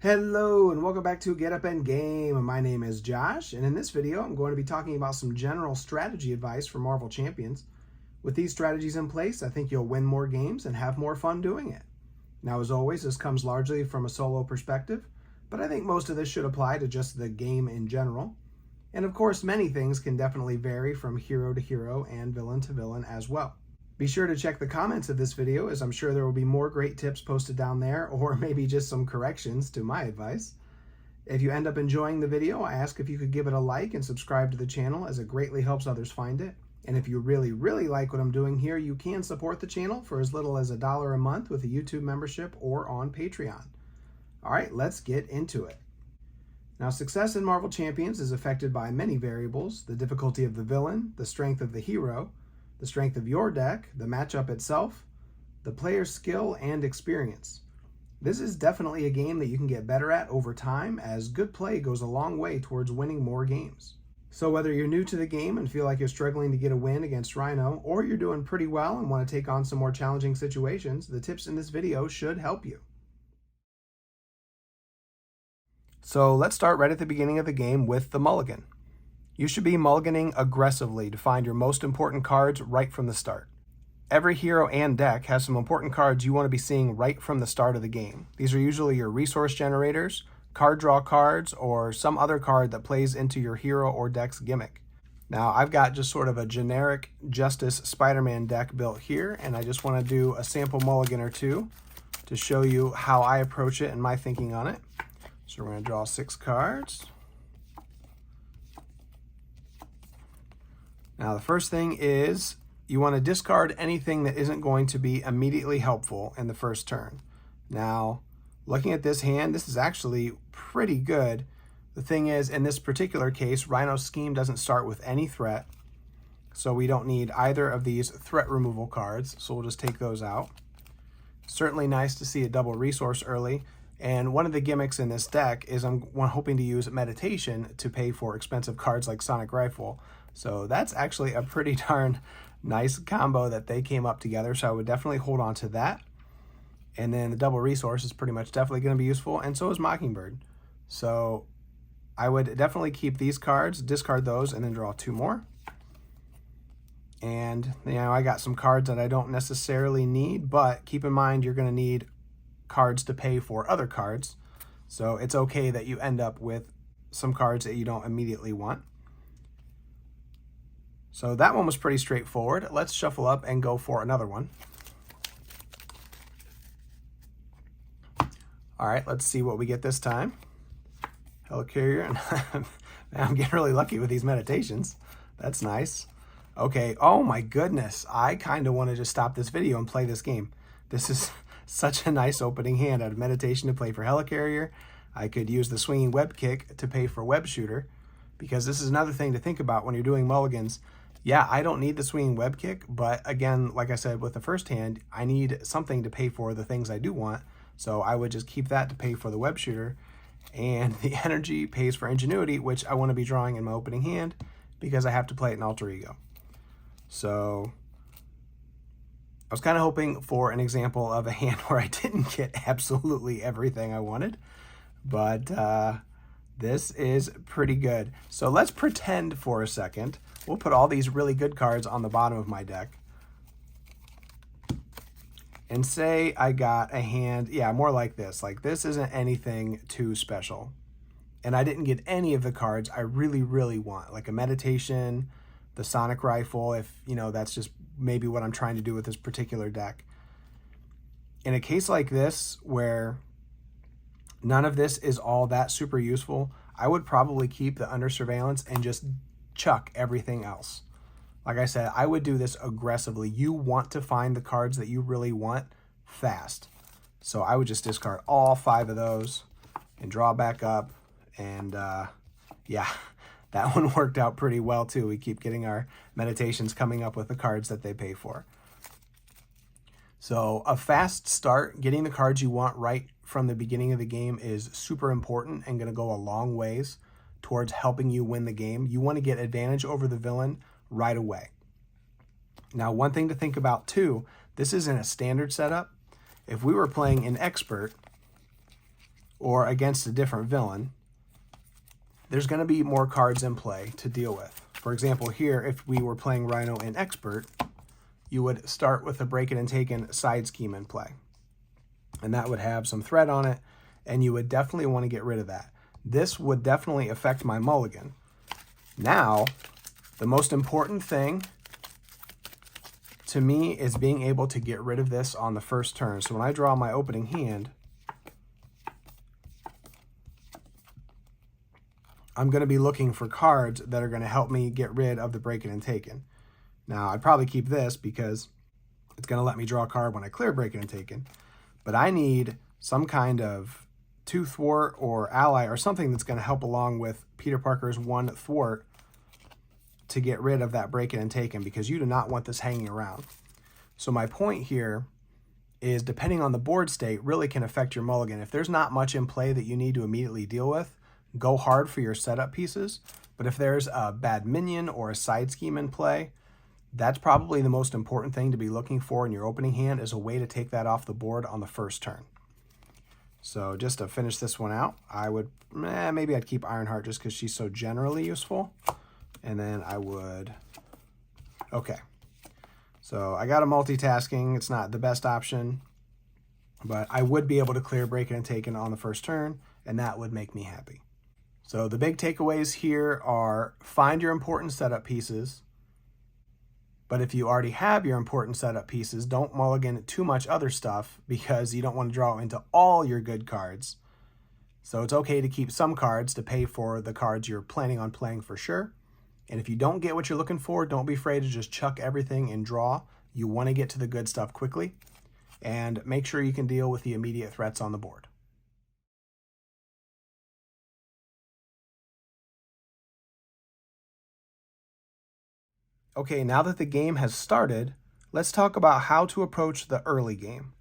Hello and welcome back to Get Up and Game. My name is Josh, and in this video I'm going to be talking about some general strategy advice for Marvel Champions. With these strategies in place, I think you'll win more games and have more fun doing it. Now, as always, this comes largely from a solo perspective, but I think most of this should apply to just the game in general. And of course, many things can definitely vary from hero to hero and villain to villain as well. Be sure to check the comments of this video, as I'm sure there will be more great tips posted down there, or maybe just some corrections to my advice. If you end up enjoying the video, I ask if you could give it a like and subscribe to the channel, as it greatly helps others find it. And if you really like what I'm doing here, you can support the channel for as little as $1 a month with a YouTube membership or on Patreon. All right, let's get into it. Now, success in Marvel Champions is affected by many variables: the difficulty of the villain, the strength of the hero, the strength of your deck, the matchup itself, the player's skill and experience. This is definitely a game that you can get better at over time, as good play goes a long way towards winning more games. So whether you're new to the game and feel like you're struggling to get a win against Rhino, or you're doing pretty well and want to take on some more challenging situations, the tips in this video should help you. So let's start right at the beginning of the game with the Mulligan. You should be mulliganing aggressively to find your most important cards right from the start. Every hero and deck has some important cards you want to be seeing right from the start of the game. These are usually your resource generators, card draw cards, or some other card that plays into your hero or deck's gimmick. Now, I've got just sort of a generic Justice Spider-Man deck built here, and I just want to do a sample mulligan or two to show you how I approach it and my thinking on it. So we're going to draw 6 cards. Now, the first thing is you want to discard anything that isn't going to be immediately helpful in the first turn. Now, looking at this hand, this is actually pretty good. The thing is, in this particular case, Rhino's scheme doesn't start with any threat, so we don't need either of these threat removal cards, so we'll just take those out. Certainly nice to see a double resource early, and one of the gimmicks in this deck is I'm hoping to use Meditation to pay for expensive cards like Sonic Rifle. So that's actually a pretty darn nice combo that they came up together, so I would definitely hold on to that. And then the double resource is pretty much definitely going to be useful, and so is Mockingbird. So I would definitely keep these cards, discard those, and then draw 2 more. And, you know, I got some cards that I don't necessarily need, but keep in mind you're going to need cards to pay for other cards. So it's okay that you end up with some cards that you don't immediately want. So that one was pretty straightforward. Let's shuffle up and go for another one. All right, let's see what we get this time. Helicarrier, and I'm getting really lucky with these meditations. That's nice. Okay, oh my goodness. I kind of want to just stop this video and play this game. This is such a nice opening hand. I had Meditation to play for Helicarrier. I could use the Swinging Web Kick to pay for Web Shooter, because this is another thing to think about when you're doing mulligans. Yeah, I don't need the Swinging Web Kick, but again, like I said with the first hand, I need something to pay for the things I do want, so I would just keep that to pay for the Web Shooter. And the Energy pays for Ingenuity, which I want to be drawing in my opening hand because I have to play it in Alter Ego. So I was kind of hoping for an example of a hand where I didn't get absolutely everything I wanted, but this is pretty good. So let's pretend for a second. We'll put all these really good cards on the bottom of my deck. And say I got a hand, yeah, more like this. Like, this isn't anything too special. And I didn't get any of the cards I really want, like a Meditation, the Sonic Rifle, if, you know, that's just maybe what I'm trying to do with this particular deck. In a case like this, where none of this is all that super useful, I would probably keep the Under Surveillance and just chuck everything else. Like I said, I would do this aggressively. You want to find the cards that you really want fast. So I would just discard all 5 of those and draw back up. And yeah, that one worked out pretty well too. We keep getting our Meditations coming up with the cards that they pay for. So a fast start, getting the cards you want right from the beginning of the game is super important and going to go a long ways towards helping you win the game. You want to get advantage over the villain right away. Now, one thing to think about too, this isn't a standard setup. If we were playing an expert, or against a different villain, there's going to be more cards in play to deal with. For example, here, if we were playing Rhino in Expert, you would start with a Break It and Taken side scheme in play. And that would have some threat on it, and you would definitely want to get rid of that. This would definitely affect my mulligan. Now, the most important thing to me is being able to get rid of this on the first turn. So when I draw my opening hand, I'm going to be looking for cards that are going to help me get rid of the Break It and Taken. Now, I'd probably keep this because it's going to let me draw a card when I clear Break It and Taken. But I need some kind of 2 thwart or ally or something that's going to help along with Peter Parker's 1 thwart to get rid of that Break It and Taken, because you do not want this hanging around. So my point here is, depending on the board state, really can affect your mulligan. If there's not much in play that you need to immediately deal with, go hard for your setup pieces. But if there's a bad minion or a side scheme in play, that's probably the most important thing to be looking for in your opening hand, is a way to take that off the board on the first turn. So just to finish this one out, I would, maybe I'd keep Ironheart just because she's so generally useful. And then I would, okay. So I got a multitasking. It's not the best option, but I would be able to clear Break It and Taken on the first turn, and that would make me happy. So the big takeaways here are: find your important setup pieces. But if you already have your important setup pieces, don't mulligan too much other stuff, because you don't want to draw into all your good cards. So it's okay to keep some cards to pay for the cards you're planning on playing for sure. And if you don't get what you're looking for, don't be afraid to just chuck everything and draw. You want to get to the good stuff quickly, and make sure you can deal with the immediate threats on the board. Okay, now that the game has started, let's talk about how to approach the early game.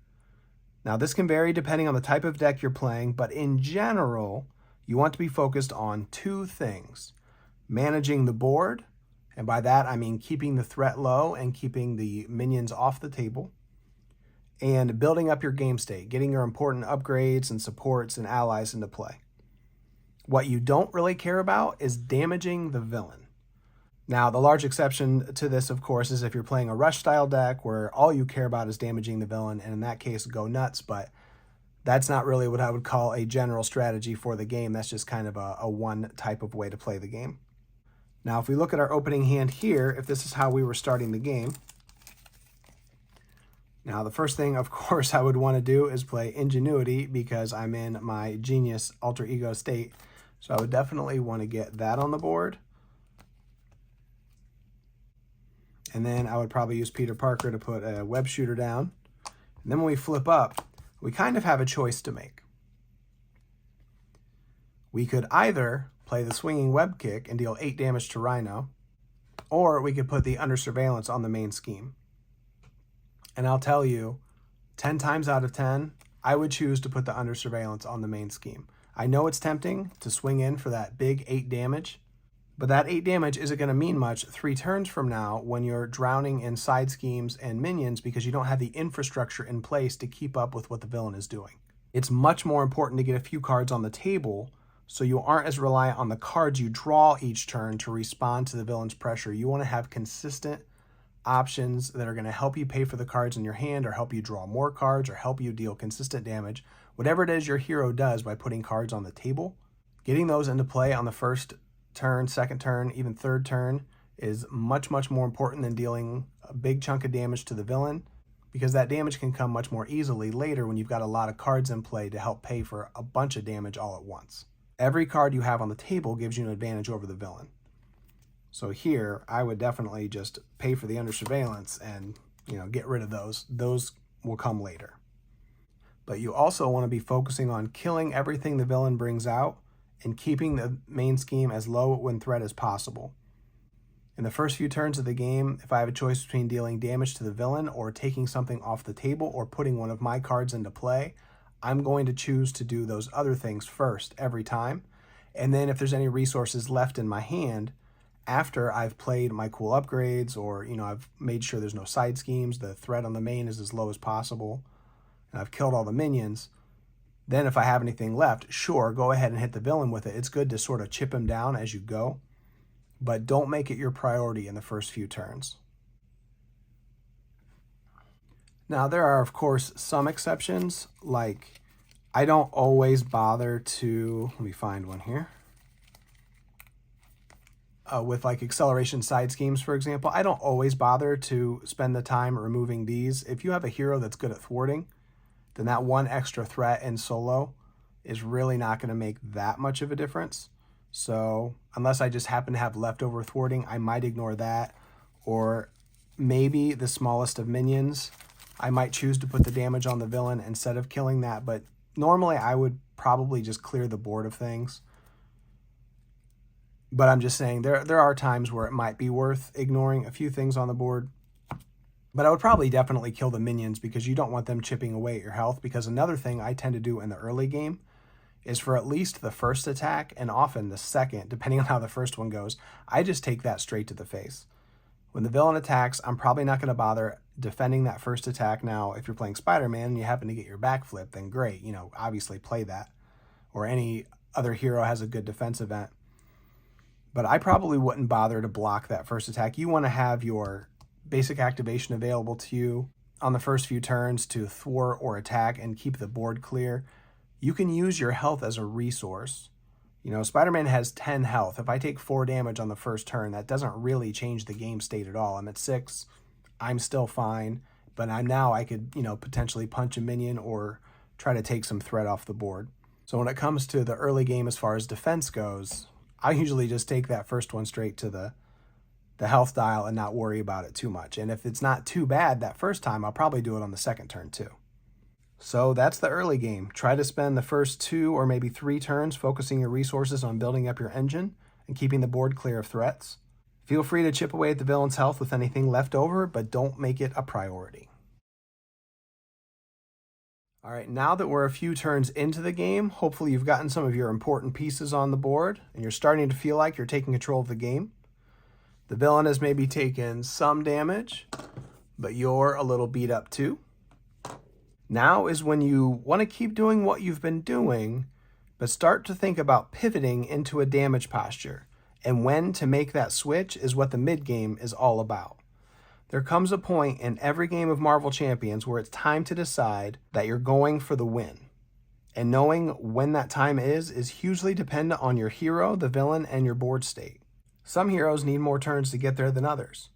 Now, this can vary depending on the type of deck you're playing, but in general, you want to be focused on 2 things: managing the board, and by that I mean keeping the threat low and keeping the minions off the table, and building up your game state, getting your important upgrades and supports and allies into play. What you don't really care about is damaging the villain. Now, the large exception to this, of course, is if you're playing a rush style deck where all you care about is damaging the villain, and in that case, go nuts. But that's not really what I would call a general strategy for the game. That's just kind of a one type of way to play the game. Now, if we look at our opening hand here, if this is how we were starting the game. Now, the first thing, of course, I would want to do is play Ingenuity, because I'm in my genius alter ego state. So I would definitely want to get that on the board. And then I would probably use Peter Parker to put a web shooter down. And then when we flip up, we kind of have a choice to make. We could either play the swinging web kick and deal 8 damage to Rhino, or we could put the under surveillance on the main scheme. And I'll tell you, 10 times out of 10, I would choose to put the under surveillance on the main scheme. I know it's tempting to swing in for that big 8 damage, but that 8 damage isn't going to mean much 3 turns from now when you're drowning in side schemes and minions, because you don't have the infrastructure in place to keep up with what the villain is doing. It's much more important to get a few cards on the table so you aren't as reliant on the cards you draw each turn to respond to the villain's pressure. You want to have consistent options that are going to help you pay for the cards in your hand, or help you draw more cards, or help you deal consistent damage. Whatever it is your hero does by putting cards on the table, getting those into play on the first turn, second turn, even third turn is much, much more important than dealing a big chunk of damage to the villain, because that damage can come much more easily later when you've got a lot of cards in play to help pay for a bunch of damage all at once. Every card you have on the table gives you an advantage over the villain. So here, I would definitely just pay for the under surveillance and, get rid of those. Those will come later. But you also want to be focusing on killing everything the villain brings out and keeping the main scheme as low when threat as possible. In the first few turns of the game, if I have a choice between dealing damage to the villain or taking something off the table or putting one of my cards into play, I'm going to choose to do those other things first every time. And then if there's any resources left in my hand, after I've played my cool upgrades, or I've made sure there's no side schemes, the threat on the main is as low as possible, and I've killed all the minions, Then if I have anything left, sure, go ahead and hit the villain with it. It's good to sort of chip him down as you go, but don't make it your priority in the first few turns. Now, there are, of course, some exceptions, like I don't always bother to, let me find one here. With like acceleration side schemes, for example, I don't always bother to spend the time removing these. If you have a hero that's good at thwarting, then that one extra threat in solo is really not going to make that much of a difference. So unless I just happen to have leftover thwarting, I might ignore that. Or maybe the smallest of minions, I might choose to put the damage on the villain instead of killing that. But normally I would probably just clear the board of things. But I'm just saying there are times where it might be worth ignoring a few things on the board. But I would probably definitely kill the minions because you don't want them chipping away at your health. Because another thing I tend to do in the early game is for at least the first attack and often the second, depending on how the first one goes, I just take that straight to the face. When the villain attacks, I'm probably not going to bother defending that first attack. Now, if you're playing Spider-Man and you happen to get your backflip, then great, obviously play that. Or any other hero has a good defense event. But I probably wouldn't bother to block that first attack. You want to have your basic activation available to you on the first few turns to thwart or attack and keep the board clear. You can use your health as a resource. Spider-Man has 10 health. If I take 4 damage on the first turn, that doesn't really change the game state at all. I'm at 6. I'm still fine. But I could, potentially punch a minion or try to take some threat off the board. So when it comes to the early game as far as defense goes, I usually just take that first one straight to the health dial and not worry about it too much. And if it's not too bad that first time, I'll probably do it on the second turn too. So that's the early game. Try to spend the first 2 or maybe 3 turns focusing your resources on building up your engine and keeping the board clear of threats. Feel free to chip away at the villain's health with anything left over, but don't make it a priority. All right, now that we're a few turns into the game, hopefully you've gotten some of your important pieces on the board and you're starting to feel like you're taking control of the game. The villain has maybe taken some damage, but you're a little beat up too. Now is when you want to keep doing what you've been doing, but start to think about pivoting into a damage posture. And when to make that switch is what the mid-game is all about. There comes a point in every game of Marvel Champions where it's time to decide that you're going for the win. And knowing when that time is hugely dependent on your hero, the villain, and your board state. Some heroes need more turns to get there than others.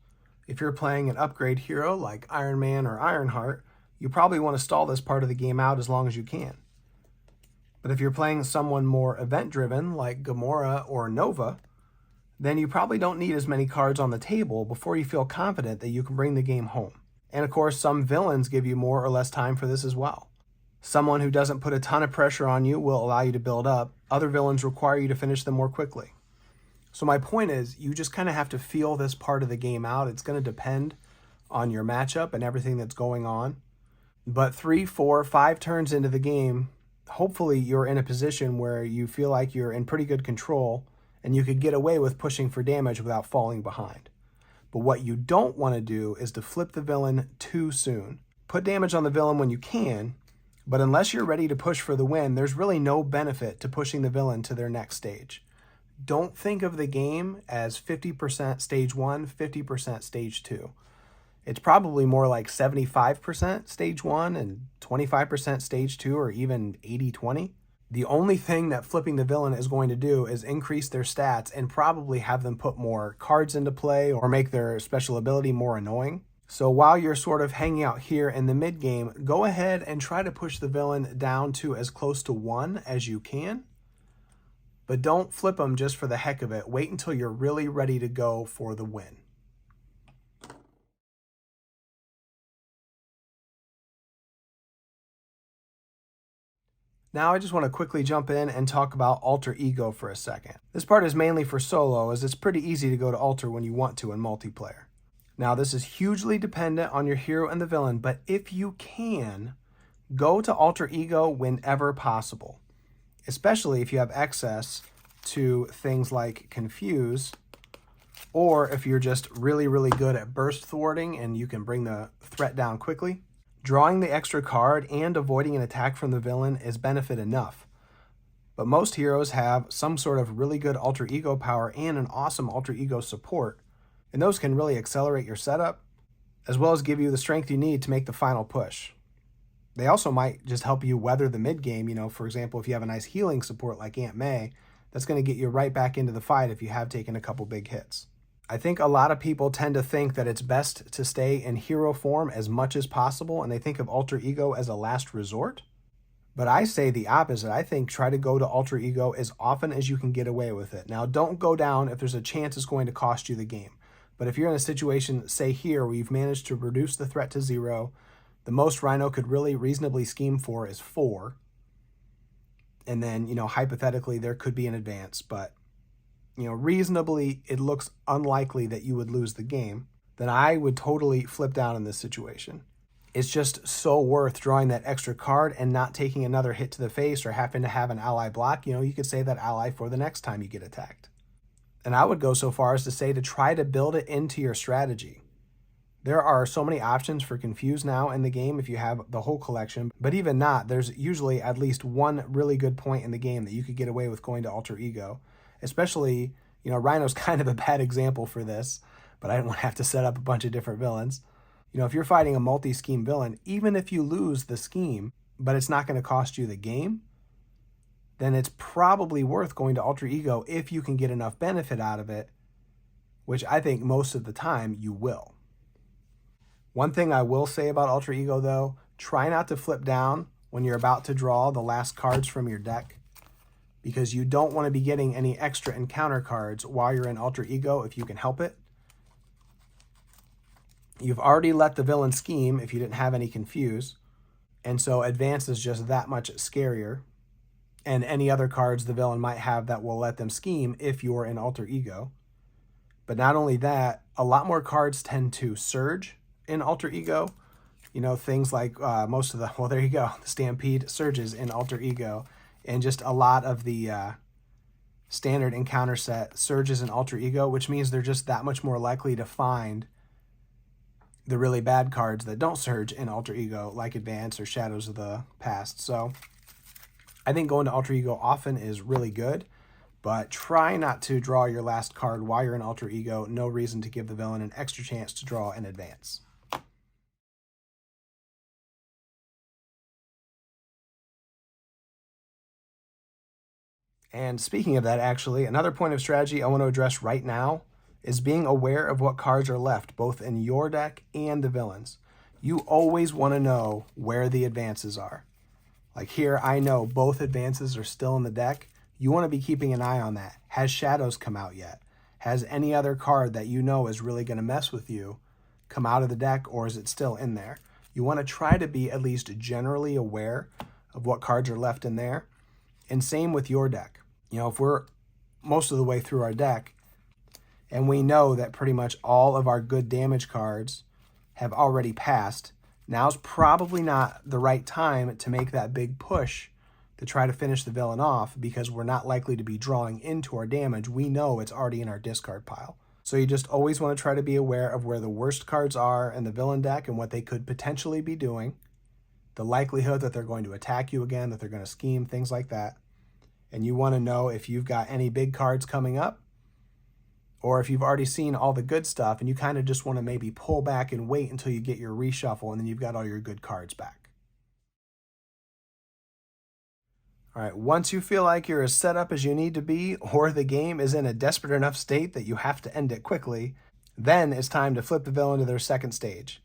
If you're playing an upgrade hero like Iron Man or Ironheart, you probably want to stall this part of the game out as long as you can. But if you're playing someone more event-driven like Gamora or Nova, then you probably don't need as many cards on the table before you feel confident that you can bring the game home. And of course, some villains give you more or less time for this as well. Someone who doesn't put a ton of pressure on you will allow you to build up. Other villains require you to finish them more quickly. So my point is, you just kind of have to feel this part of the game out. It's going to depend on your matchup and everything that's going on. But 3, 4, 5 turns into the game, hopefully you're in a position where you feel like you're in pretty good control and you could get away with pushing for damage without falling behind. But what you don't want to do is to flip the villain too soon. Put damage on the villain when you can, but unless you're ready to push for the win, there's really no benefit to pushing the villain to their next stage. Don't think of the game as 50% stage 1, 50% stage 2. It's probably more like 75% stage 1 and 25% stage 2, or even 80-20. The only thing that flipping the villain is going to do is increase their stats and probably have them put more cards into play or make their special ability more annoying. So while you're sort of hanging out here in the mid game, go ahead and try to push the villain down to as close to 1 as you can. But don't flip them just for the heck of it. Wait until you're really ready to go for the win. Now I just want to quickly jump in and talk about alter ego for a second. This part is mainly for solo, as it's pretty easy to go to alter when you want to in multiplayer. Now this is hugely dependent on your hero and the villain, but if you can, go to alter ego whenever possible. Especially if you have access to things like confuse, or if you're just really, really good at burst thwarting and you can bring the threat down quickly. Drawing the extra card and avoiding an attack from the villain is benefit enough. But most heroes have some sort of really good alter ego power and an awesome alter ego support, and those can really accelerate your setup, as well as give you the strength you need to make the final push. They also might just help you weather the mid game. For example, if you have a nice healing support like Aunt May, that's going to get you right back into the fight if you have taken a couple big hits. I think a lot of people tend to think that it's best to stay in hero form as much as possible, and they think of alter ego as a last resort. But I say the opposite. I think try to go to alter ego as often as you can get away with it. Now, don't go down if there's a chance it's going to cost you the game. But if you're in a situation, say here, where you've managed to reduce the threat to 0, the most Rhino could really reasonably scheme for is 4. And then, hypothetically, there could be an advance. But, reasonably, it looks unlikely that you would lose the game. Then I would totally flip down in this situation. It's just so worth drawing that extra card and not taking another hit to the face or having to have an ally block. You could save that ally for the next time you get attacked. And I would go so far as to say to try to build it into your strategy. There are so many options for Confuse now in the game if you have the whole collection, but even not, there's usually at least one really good point in the game that you could get away with going to alter ego. Especially, Rhino's kind of a bad example for this, but I don't want to have to set up a bunch of different villains. If you're fighting a multi-scheme villain, even if you lose the scheme, but it's not going to cost you the game, then it's probably worth going to alter ego if you can get enough benefit out of it, which I think most of the time you will. One thing I will say about alter ego, though, try not to flip down when you're about to draw the last cards from your deck, because you don't want to be getting any extra encounter cards while you're in alter ego if you can help it. You've already let the villain scheme if you didn't have any Confuse, and so advance is just that much scarier, and any other cards the villain might have that will let them scheme if you're in alter ego. But not only that, a lot more cards tend to surge in alter ego. Things like there you go, the Stampede surges in alter ego, and just a lot of the standard encounter set surges in alter ego, which means they're just that much more likely to find the really bad cards that don't surge in alter ego, like Advance or Shadows of the Past. So I think going to alter ego often is really good, but try not to draw your last card while you're in alter ego. No reason to give the villain an extra chance to draw in advance. And speaking of that, actually, another point of strategy I want to address right now is being aware of what cards are left, both in your deck and the villain's. You always want to know where the advances are. Like here, I know both advances are still in the deck. You want to be keeping an eye on that. Has Shadows come out yet? Has any other card that you know is really going to mess with you come out of the deck, or is it still in there? You want to try to be at least generally aware of what cards are left in there. And same with your deck. If we're most of the way through our deck, and we know that pretty much all of our good damage cards have already passed, now's probably not the right time to make that big push to try to finish the villain off, because we're not likely to be drawing into our damage. We know it's already in our discard pile. So you just always want to try to be aware of where the worst cards are in the villain deck and what they could potentially be doing, the likelihood that they're going to attack you again, that they're going to scheme, things like that. And you want to know if you've got any big cards coming up, or if you've already seen all the good stuff and you kind of just want to maybe pull back and wait until you get your reshuffle and then you've got all your good cards back. All right, once you feel like you're as set up as you need to be, or the game is in a desperate enough state that you have to end it quickly, then it's time to flip the villain to their second stage.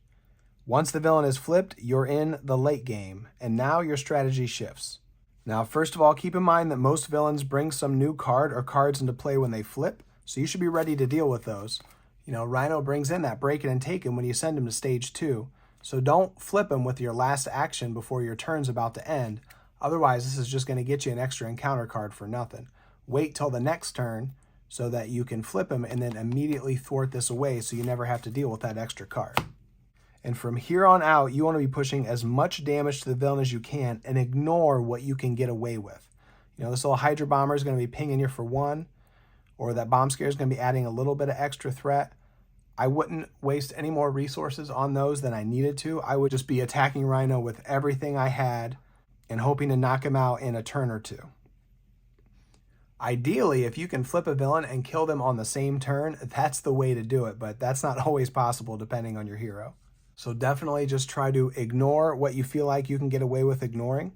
Once the villain is flipped, you're in the late game, and now your strategy shifts. Now, first of all, keep in mind that most villains bring some new card or cards into play when they flip, so you should be ready to deal with those. Rhino brings in that break it and take him when you send him to stage 2, so don't flip him with your last action before your turn's about to end. Otherwise, this is just going to get you an extra encounter card for nothing. Wait till the next turn so that you can flip him and then immediately thwart this away so you never have to deal with that extra card. And from here on out, you want to be pushing as much damage to the villain as you can and ignore what you can get away with. This little Hydra Bomber is going to be pinging you for 1, or that Bomb Scare is going to be adding a little bit of extra threat. I wouldn't waste any more resources on those than I needed to. I would just be attacking Rhino with everything I had and hoping to knock him out in a turn or two. Ideally, if you can flip a villain and kill them on the same turn, that's the way to do it, but that's not always possible depending on your hero. So definitely just try to ignore what you feel like you can get away with ignoring.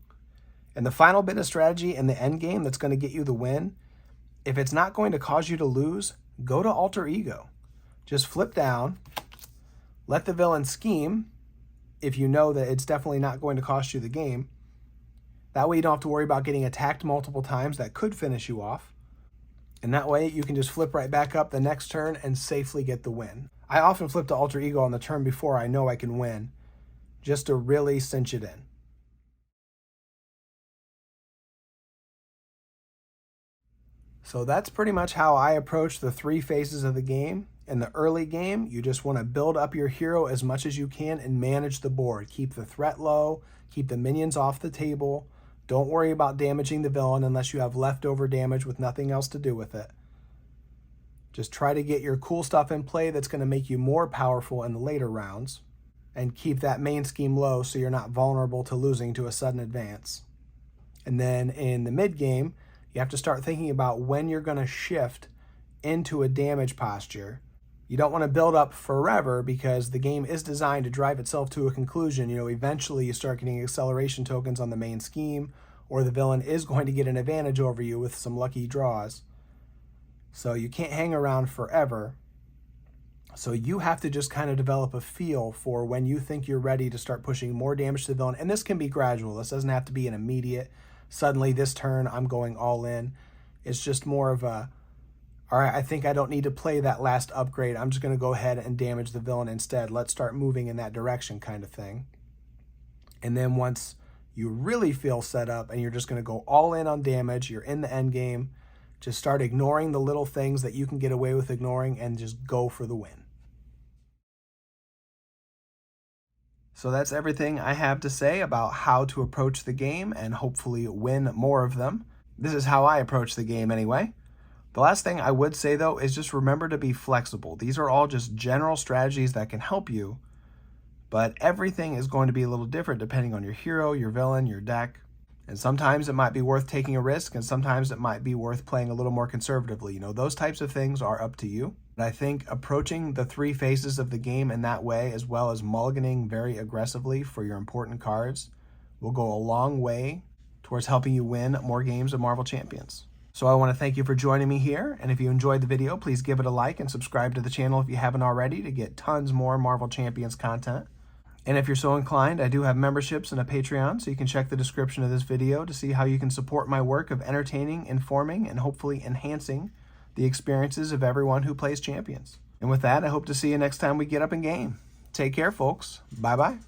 And the final bit of strategy in the end game that's going to get you the win, if it's not going to cause you to lose, go to alter ego. Just flip down, let the villain scheme if you know that it's definitely not going to cost you the game. That way you don't have to worry about getting attacked multiple times. That could finish you off. And that way you can just flip right back up the next turn and safely get the win. I often flip to alter ego on the turn before I know I can win, just to really cinch it in. So that's pretty much how I approach the 3 phases of the game. In the early game, you just want to build up your hero as much as you can and manage the board. Keep the threat low, keep the minions off the table. Don't worry about damaging the villain unless you have leftover damage with nothing else to do with it. Just try to get your cool stuff in play that's going to make you more powerful in the later rounds. And keep that main scheme low so you're not vulnerable to losing to a sudden advance. And then in the mid game, you have to start thinking about when you're going to shift into a damage posture. You don't want to build up forever because the game is designed to drive itself to a conclusion. Eventually you start getting acceleration tokens on the main scheme, or the villain is going to get an advantage over you with some lucky draws. So you can't hang around forever. So you have to just kind of develop a feel for when you think you're ready to start pushing more damage to the villain. And this can be gradual. This doesn't have to be an immediate, suddenly this turn I'm going all in. It's just more of a, all right, I think I don't need to play that last upgrade. I'm just going to go ahead and damage the villain instead. Let's start moving in that direction kind of thing. And then once you really feel set up and you're just going to go all in on damage, you're in the end game, just start ignoring the little things that you can get away with ignoring and just go for the win. So that's everything I have to say about how to approach the game and hopefully win more of them. This is how I approach the game anyway. The last thing I would say though is just remember to be flexible. These are all just general strategies that can help you, but everything is going to be a little different depending on your hero, your villain, your deck. And sometimes it might be worth taking a risk, and sometimes it might be worth playing a little more conservatively. Those types of things are up to you. But I think approaching the 3 phases of the game in that way, as well as mulliganing very aggressively for your important cards, will go a long way towards helping you win more games of Marvel Champions. So I want to thank you for joining me here, and if you enjoyed the video, please give it a like and subscribe to the channel if you haven't already to get tons more Marvel Champions content. And if you're so inclined, I do have memberships and a Patreon, so you can check the description of this video to see how you can support my work of entertaining, informing, and hopefully enhancing the experiences of everyone who plays Champions. And with that, I hope to see you next time we get up in game. Take care, folks. Bye-bye.